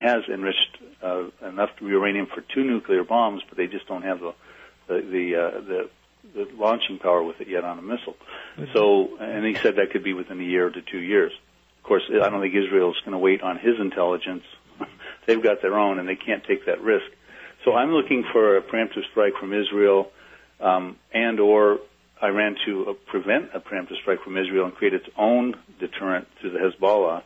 has enriched enough uranium for 2 nuclear bombs, but they just don't have the launching power with it yet on a missile. So, and he said that could be within a year to 2 years. Of course, I don't think Israel's going to wait on his intelligence. They've got their own, and they can't take that risk. So I'm looking for a preemptive strike from Israel, and or Iran to prevent a preemptive strike from Israel and create its own deterrent through the Hezbollah.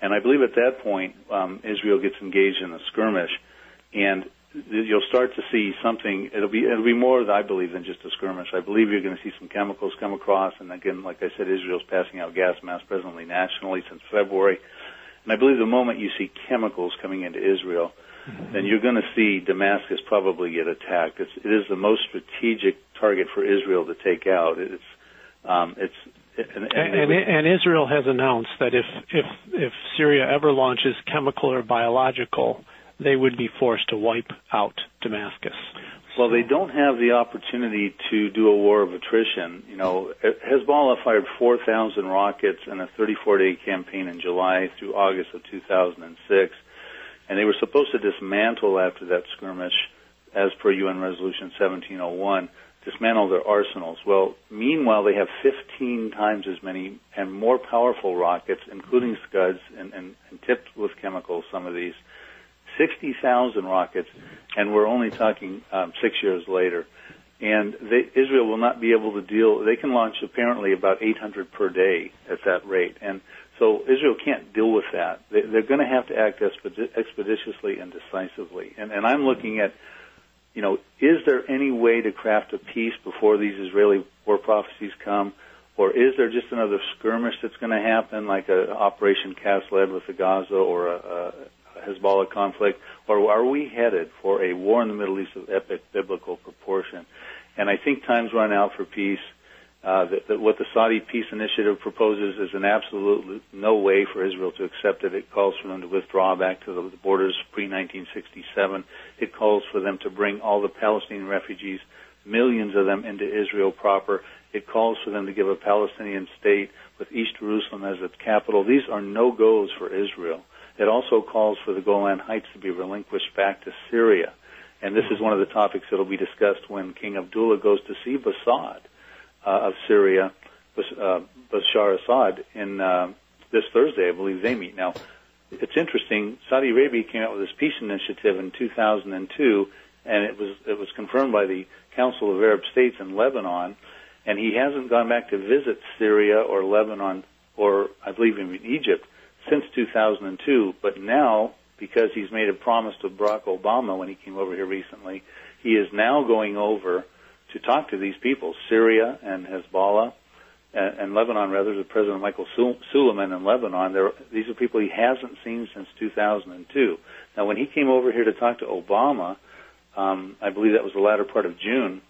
And I believe at that point, Israel gets engaged in a skirmish, and you'll start to see something. It'll be more, I believe, than just a skirmish. I believe you're going to see some chemicals come across, and again, like I said, Israel's passing out gas masks presently nationally since February. And I believe the moment you see chemicals coming into Israel, then you're going to see Damascus probably get attacked. It is the most strategic target for Israel to take out. And Israel has announced that if Syria ever launches chemical or biological, they would be forced to wipe out Damascus. Well, they don't have the opportunity to do a war of attrition. You know, Hezbollah fired 4,000 rockets in a 34-day campaign in July through August of 2006, and they were supposed to dismantle after that skirmish, as per UN Resolution 1701, dismantle their arsenals. Well, meanwhile, they have 15 times as many and more powerful rockets, including Scuds and tipped with chemicals, some of these. 60,000 rockets, and we're only talking 6 years later. And Israel will not be able to deal. They can launch apparently about 800 per day at that rate. And so Israel can't deal with that. They're going to have to act expeditiously and decisively. And I'm looking at, you know, is there any way to craft a peace before these Israeli war prophecies come? Or is there just another skirmish that's going to happen, like an Operation Cast Lead with the Gaza or a Hezbollah conflict, or are we headed for a war in the Middle East of epic biblical proportion? And I think time's run out for peace. That what the Saudi Peace Initiative proposes is an absolute no way for Israel to accept it. It calls for them to withdraw back to the borders pre-1967. It calls for them to bring all the Palestinian refugees, millions of them, into Israel proper. It calls for them to give a Palestinian state with East Jerusalem as its capital. These are no-goes for Israel. It also calls for the Golan Heights to be relinquished back to Syria. And this is one of the topics that will be discussed when King Abdullah goes to see Assad of Syria, Bashar Assad, in this Thursday. I believe they meet. Now, it's interesting. Saudi Arabia came out with this peace initiative in 2002, and it was confirmed by the Council of Arab States in Lebanon, and he hasn't gone back to visit Syria or Lebanon or, I believe, even Egypt since 2002, but now, because he's made a promise to Barack Obama when he came over here recently, he is now going over to talk to these people, Syria and Hezbollah, and Lebanon, rather, the President Michael Suleiman in Lebanon. These are people he hasn't seen since 2002. Now, when he came over here to talk to Obama, I believe that was the latter part of June,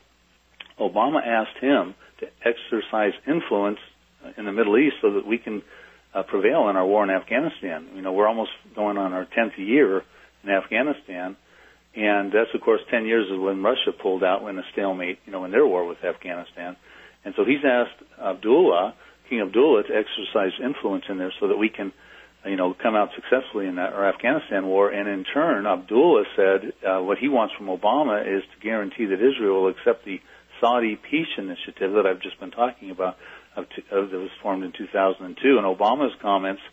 Obama asked him to exercise influence in the Middle East so that we can prevail in our war in Afghanistan. You know, we're almost going on our 10th year in Afghanistan, and that's, of course, 10 years is when Russia pulled out in a stalemate, you know, in their war with Afghanistan. And so he's asked King Abdullah, to exercise influence in there so that we can, you know, come out successfully in our Afghanistan war. And in turn, Abdullah said what he wants from Obama is to guarantee that Israel will accept the Saudi Peace Initiative that I've just been talking about, that was formed in 2002, and Obama's comments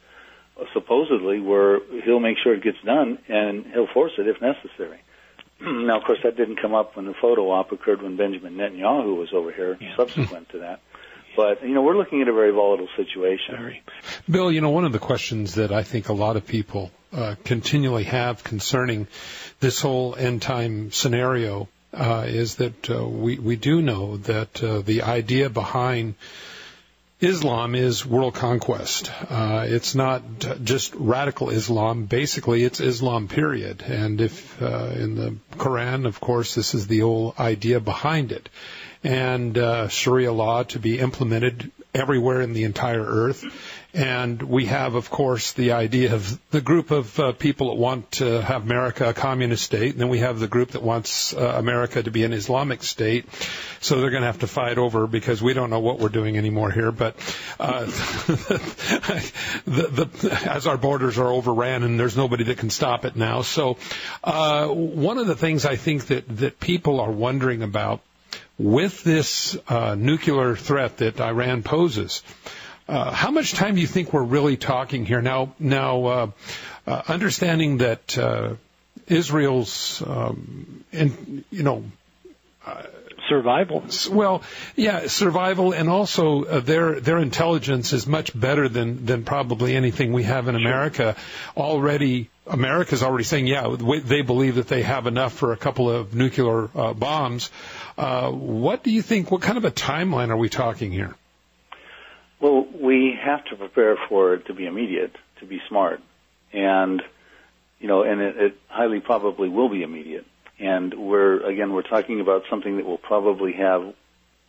supposedly were he'll make sure it gets done and he'll force it if necessary. Now, of course, that didn't come up when the photo op occurred when Benjamin Netanyahu was over here subsequent to that. But, you know, we're looking at a very volatile situation. Bill, you know, one of the questions that I think a lot of people continually have concerning this whole end-time scenario is that we do know that the idea behind Islam is world conquest. It's not just radical Islam. Basically, it's Islam, period. And if in the Quran, of course, this is the whole idea behind it. And Sharia law to be implemented everywhere in the entire earth. And we have, of course, the idea of the group of people that want to have America a communist state, and then we have the group that wants America to be an Islamic state. So they're going to have to fight over, because we don't know what we're doing anymore here. But as our borders are overran, and there's nobody that can stop it now. So one of the things I think that people are wondering about with this nuclear threat that Iran poses, how much time do you think we're really talking here? Now, understanding that Israel's, survival. Well, yeah, survival, and also their intelligence is much better than probably anything we have in America. America's already saying, they believe that they have enough for a couple of nuclear bombs. What do you think? What kind of a timeline are we talking here? Well, we have to prepare for it to be immediate, to be smart, and it highly probably will be immediate. And we're talking about something that will probably have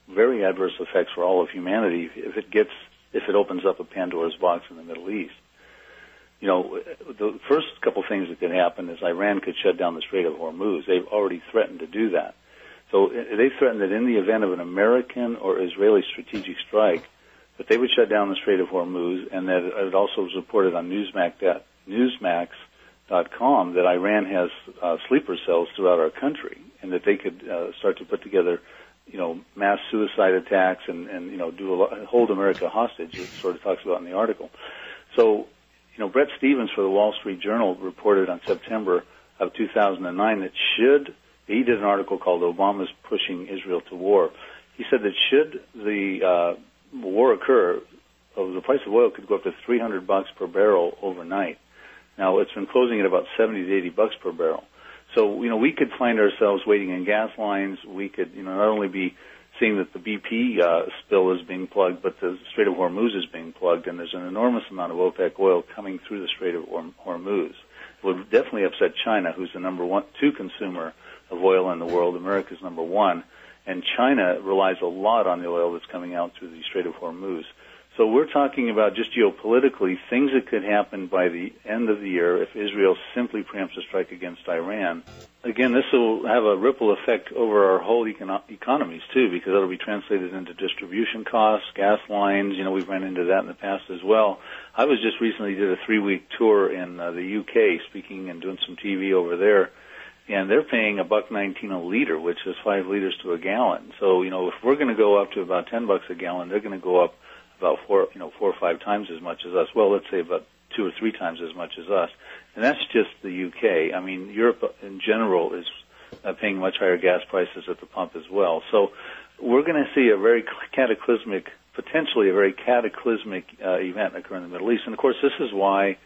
very adverse effects for all of humanity if it opens up a Pandora's box in the Middle East. The first couple things that could happen is Iran could shut down the Strait of Hormuz. They've already threatened to do that. So they threatened that in the event of an American or Israeli strategic strike, that they would shut down the Strait of Hormuz, and that it also was reported on Newsmax.com that Iran has sleeper cells throughout our country, and that they could start to put together, mass suicide attacks and hold America hostage. It sort of talks about in the article. So, Brett Stevens for the Wall Street Journal reported on September of 2009 that he did an article called "Obama's Pushing Israel to War." He said that should the war occur, the price of oil could go up to $300 per barrel overnight. Now, it's been closing at about $70 to $80 per barrel. So, we could find ourselves waiting in gas lines. We could, not only be seeing that the BP spill is being plugged, but the Strait of Hormuz is being plugged, and there's an enormous amount of OPEC oil coming through the Strait of Hormuz. It would definitely upset China, who's the two consumer of oil in the world. America's number one. And China relies a lot on the oil that's coming out through the Strait of Hormuz. So we're talking about just geopolitically things that could happen by the end of the year if Israel simply preempts a strike against Iran. Again, this will have a ripple effect over our whole economies, too, because it'll be translated into distribution costs, gas lines. We've run into that in the past as well. I was just recently did a 3-week tour in the UK, speaking and doing some TV over there. And they're paying $1.19 a liter, which is 5 liters to a gallon. So, if we're going to go up to about $10 a gallon, they're going to go up about 4 or 5 times as much as us. Well, let's say about 2 or 3 times as much as us. And that's just the UK. I mean, Europe in general is paying much higher gas prices at the pump as well. So we're going to see potentially a very cataclysmic event occur in the Middle East. And, of course, this is why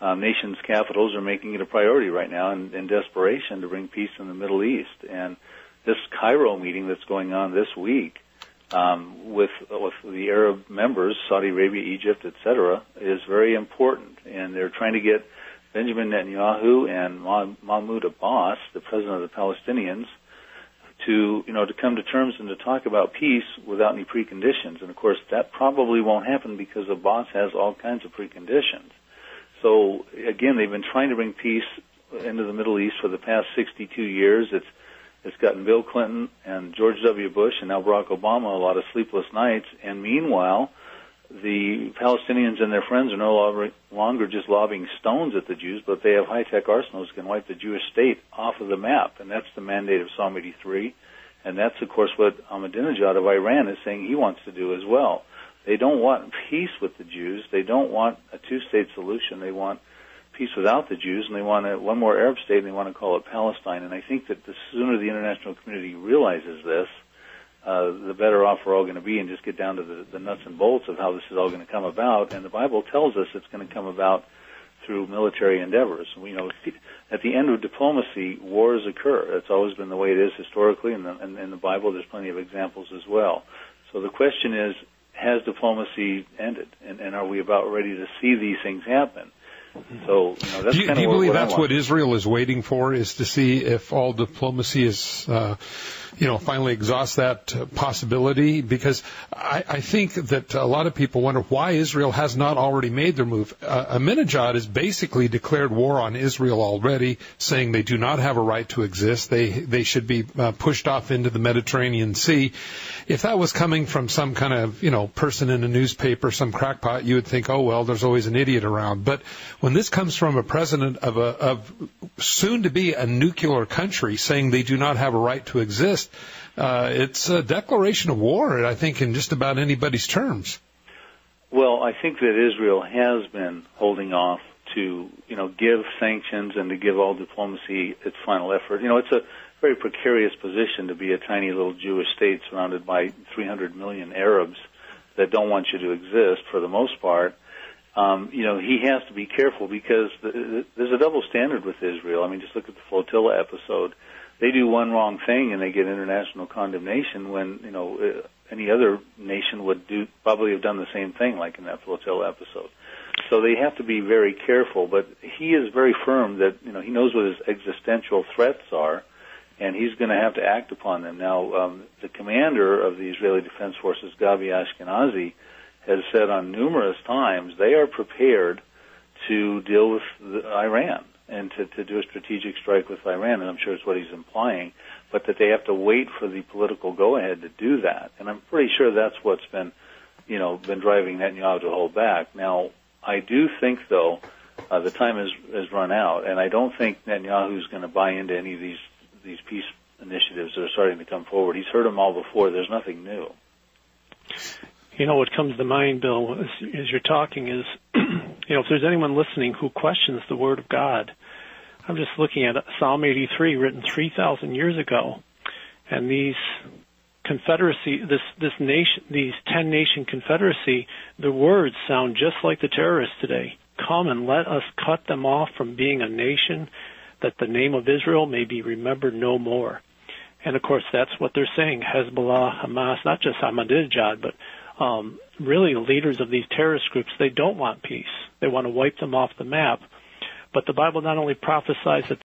nations' capitals are making it a priority right now in desperation to bring peace in the Middle East. And this Cairo meeting that's going on this week with the Arab members, Saudi Arabia, Egypt, etc., is very important. And they're trying to get Benjamin Netanyahu and Mahmoud Abbas, the president of the Palestinians, to come to terms and to talk about peace without any preconditions. And, of course, that probably won't happen because Abbas has all kinds of preconditions. So, again, they've been trying to bring peace into the Middle East for the past 62 years. It's gotten Bill Clinton and George W. Bush and now Barack Obama a lot of sleepless nights. And meanwhile, the Palestinians and their friends are no longer just lobbing stones at the Jews, but they have high-tech arsenals that can wipe the Jewish state off of the map. And that's the mandate of Psalm 83. And that's, of course, what Ahmadinejad of Iran is saying he wants to do as well. They don't want peace with the Jews. They don't want a two-state solution. They want peace without the Jews, and they want one more Arab state, and they want to call it Palestine. And I think that the sooner the international community realizes this, the better off we're all going to be, and just get down to the nuts and bolts of how this is all going to come about. And the Bible tells us it's going to come about through military endeavors. At the end of diplomacy, wars occur. That's always been the way it is historically, and in the Bible there's plenty of examples as well. So the question is, has diplomacy ended? And are we about ready to see these things happen? So, that's do you believe that's what Israel is waiting for, is to see if all diplomacy is, finally exhaust that possibility? Because I think that a lot of people wonder why Israel has not already made their move. Ahmadinejad has basically declared war on Israel already, saying they do not have a right to exist. They should be pushed off into the Mediterranean Sea. If that was coming from some kind of, person in a newspaper, some crackpot, you would think, oh, well, there's always an idiot around. But when this comes from a president of soon to be a nuclear country saying they do not have a right to exist, it's a declaration of war, I think, in just about anybody's terms. Well, I think that Israel has been holding off to, give sanctions and to give all diplomacy its final effort. It's a very precarious position to be a tiny little Jewish state surrounded by 300 million Arabs that don't want you to exist for the most part. He has to be careful because there's a double standard with Israel. I mean, just look at the flotilla episode. They do one wrong thing and they get international condemnation when, any other nation would probably have done the same thing, like in that flotilla episode. So they have to be very careful, but he is very firm that, he knows what his existential threats are, and he's going to have to act upon them. Now, the commander of the Israeli Defense Forces, Gabi Ashkenazi, has said on numerous times they are prepared to deal with Iran and to do a strategic strike with Iran, and I'm sure it's what he's implying, but that they have to wait for the political go-ahead to do that. And I'm pretty sure that's what's been driving Netanyahu to hold back. Now, I do think, though, the time has run out, and I don't think Netanyahu is going to buy into any of these peace initiatives that are starting to come forward. He's heard them all before. There's nothing new. What comes to mind, Bill, as you're talking is, if there's anyone listening who questions the Word of God, I'm just looking at Psalm 83, written 3,000 years ago, and these confederacy, this nation, these 10-nation confederacy, the words sound just like the terrorists today. Come and let us cut them off from being a nation, that the name of Israel may be remembered no more. And of course, that's what they're saying. Hezbollah, Hamas, not just Ahmadinejad, but really leaders of these terrorist groups, they don't want peace. They want to wipe them off the map. But the Bible not only prophesies that